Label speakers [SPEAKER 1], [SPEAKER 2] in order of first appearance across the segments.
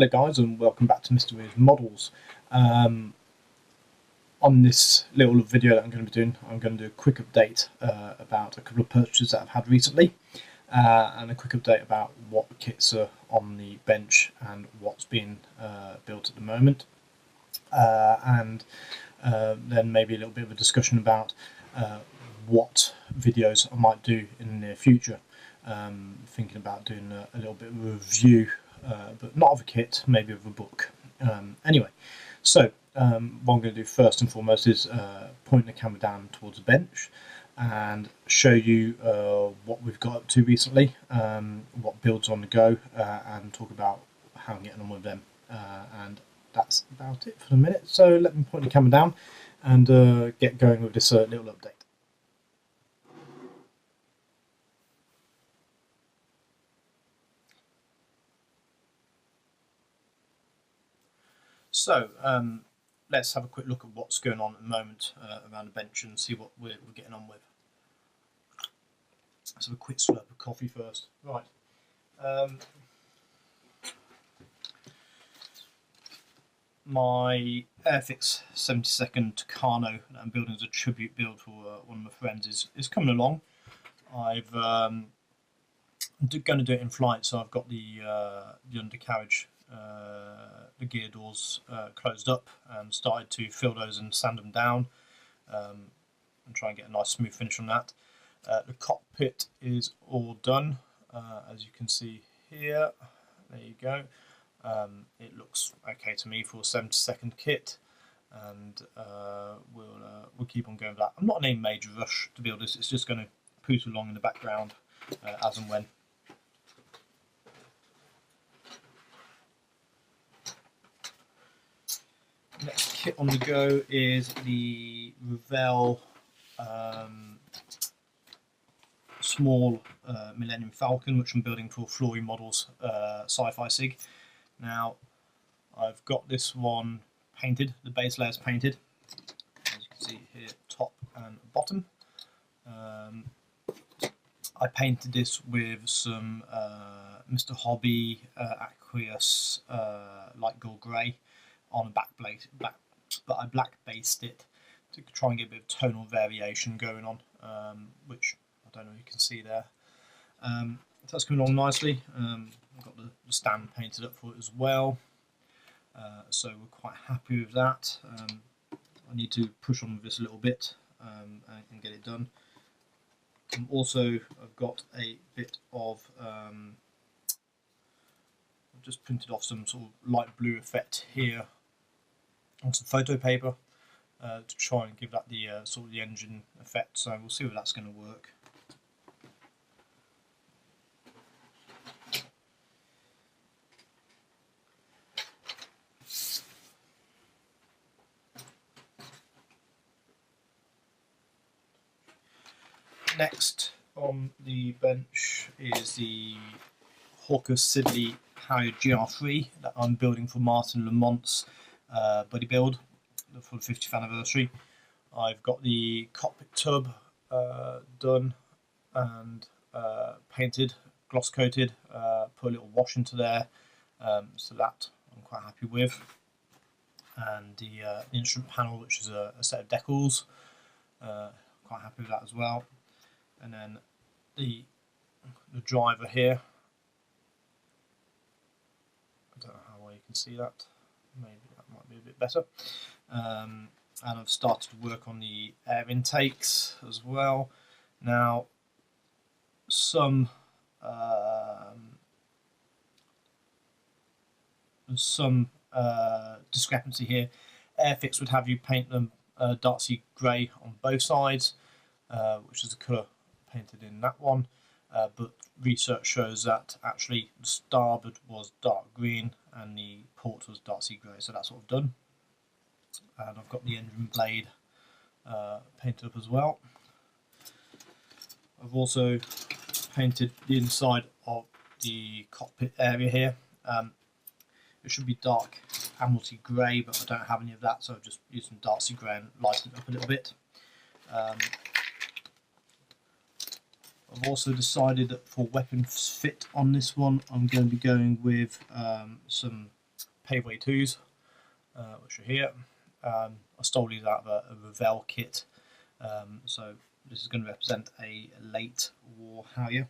[SPEAKER 1] Hello guys, and welcome back to Mr. Weir's Models. On this little video that I'm going to be doing, I'm going to do a quick update about a couple of purchases that I've had recently, and a quick update about what kits are on the bench and what's being built at the moment, and then maybe a little bit of a discussion about what videos I might do in the near future. Thinking about doing a little bit of a review, but not of a kit, maybe of a book. Anyway, so what I'm going to do first and foremost is point the camera down towards the bench and show you what we've got up to recently, what builds on the go, and talk about how I'm getting on with them. And that's about it for the minute. So let me point the camera down and get going with this little update. So let's have a quick look at what's going on at the moment around the bench and see what we're getting on with. Let's have a quick slurp of coffee first. Right. My Airfix 72nd Tucano that I'm building as a tribute build for one of my friends is coming along. I've going to do it in flight, so I've got the undercarriage, the gear doors closed up, and started to fill those and sand them down, and try and get a nice smooth finish on that. The cockpit is all done, as you can see here. There you go. It looks okay to me for a 72nd kit, and we'll keep on going with that. I'm not in any major rush to build this. It's just going to poot along in the background as and when. Next kit on the go is the Revell small Millennium Falcon, which I'm building for Flory Models SciFi Seek. Now, I've got this one painted, the base layer is painted, as you can see here, top and bottom. I painted this with some Mr. Hobby Aqueous light gold grey on a but I black based it to try and get a bit of tonal variation going on, which I don't know if you can see there. So that's coming along nicely. I've got the stand painted up for it as well, so we're quite happy with that. I need to push on with this a little bit and get it done. I've got a bit of I've just printed off some sort of light blue effect here on some photo paper to try and give that the sort of the engine effect. So we'll see if that's going to work. Next on the bench is the Hawker Siddeley Harrier GR3 that I'm building for Martin Lamont's buddy build for the 50th anniversary. I've got the cockpit tub done and painted, gloss coated, put a little wash into there, so that I'm quite happy with. And the instrument panel, which is a set of decals, quite happy with that as well. And then the driver here, I don't know how well you can see that, maybe that might be a bit better. And I've started to work on the air intakes as well. Now, there's some discrepancy here. Airfix would have you paint them dark sea grey on both sides, which is the colour painted in that one, but research shows that actually the starboard was dark green and the port was dark sea grey, so that's what I've done. And I've got the engine blade painted up as well. I've also painted the inside of the cockpit area here. It should be dark amulety grey, but I don't have any of that, so I've just used some dark sea grey and lightened it up a little bit. I've also decided that for weapon fit on this one, I'm going to be going with some Paveway 2s, which are here. I stole these out of a Revell kit, so this is going to represent a late war Harrier.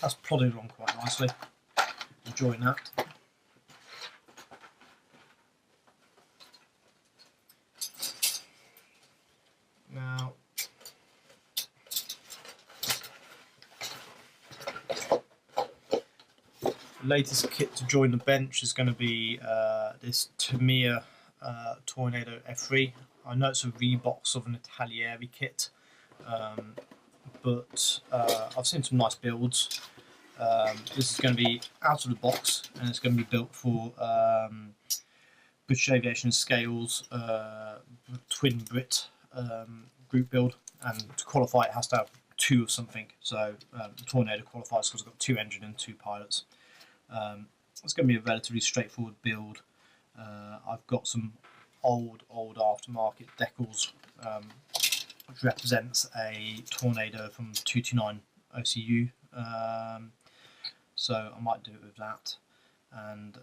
[SPEAKER 1] That's plodding along quite nicely, enjoying that. Now, the latest kit to join the bench is going to be this Tamiya Tornado F3. I know it's a rebox of an Italieri kit, but I've seen some nice builds. This is going to be out of the box, and it's going to be built for British Aviation Scales twin Brit group build, and to qualify it has to have 2 of something. So the Tornado qualifies because it's got 2 engine and 2 pilots. It's going to be a relatively straightforward build. I've got some old aftermarket decals, which represents a Tornado from 229 OCU. So I might do it with that, and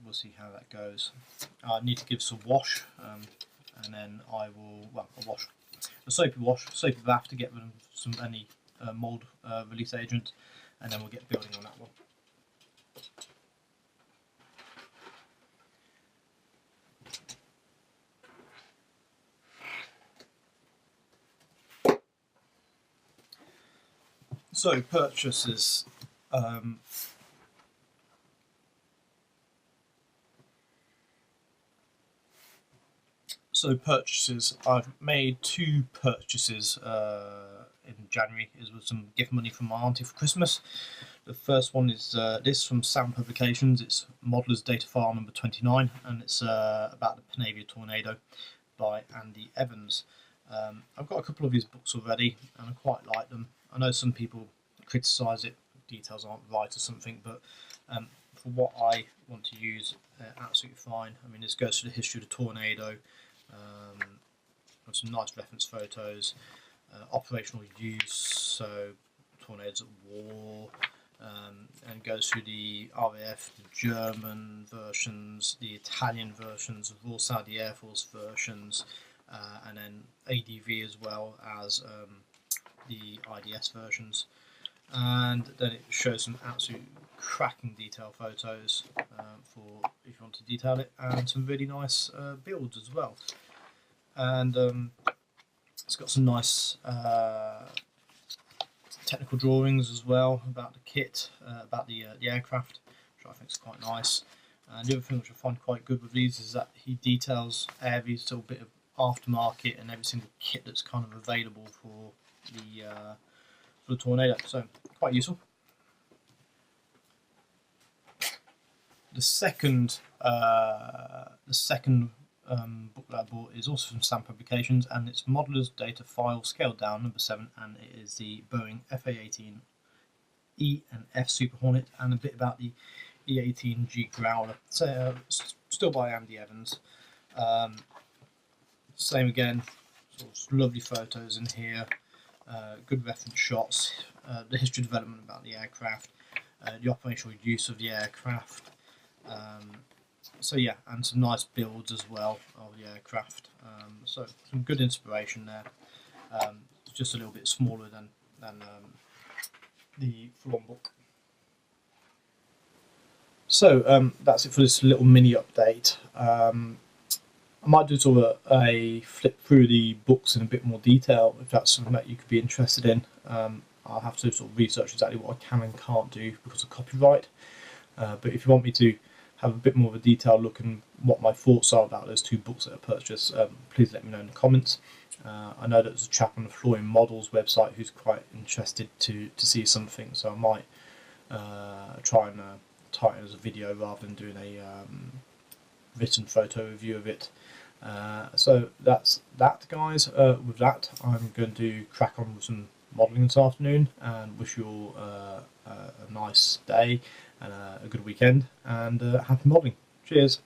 [SPEAKER 1] we'll see how that goes. I need to give some wash, and then I will, well, a soapy bath to get rid of any mould release agent, and then we'll get building on that one. So purchases. I've made 2 purchases in January. It was some gift money from my auntie for Christmas. The first one is this from Sam Publications. It's Modeller's Data File number 29, and it's about the Panavia Tornado by Andy Evans. I've got a couple of his books already, and I quite like them. I know some people criticise it, details aren't right or something, but for what I want to use, absolutely fine. I mean, this goes through the history of the Tornado, with some nice reference photos, operational use, so tornadoes at war, and goes through the RAF, the German versions, the Italian versions, the Royal Saudi Air Force versions, and then ADV as well as the IDS versions. And then it shows some absolute cracking detail photos for if you want to detail it, and some really nice builds as well. And it's got some nice technical drawings as well about the kit, about the aircraft, which I think is quite nice. And the other thing which I find quite good with these is that he details every little bit of aftermarket and every single kit that's kind of available for the Tornado, so quite useful. The second book that I bought is also from Sam Publications, and it's Modeller's Data File Scaled Down number 7, and it is the Boeing FA-18E and F Super Hornet, and a bit about the E-18G Growler. So still by Andy Evans. Same again, sort of lovely photos in here, good reference shots, the history development about the aircraft, the operational use of the aircraft. So yeah, and some nice builds as well of the aircraft. So some good inspiration there. Just a little bit smaller than the full-on book. So that's it for this little mini update. I might do sort of a flip through the books in a bit more detail if that's something that you could be interested in. I'll have to sort of research exactly what I can and can't do because of copyright. But if you want me to have a bit more of a detailed look and what my thoughts are about those 2 books that I purchased, please let me know in the comments. I know that there's a chap on the Flying Models website who's quite interested to see something, so I might try and tie it as a video rather than doing a written photo review of it. So that's that, guys. With that, I'm going to crack on with some modelling this afternoon, and wish you all a nice day and a good weekend, and happy modelling. Cheers.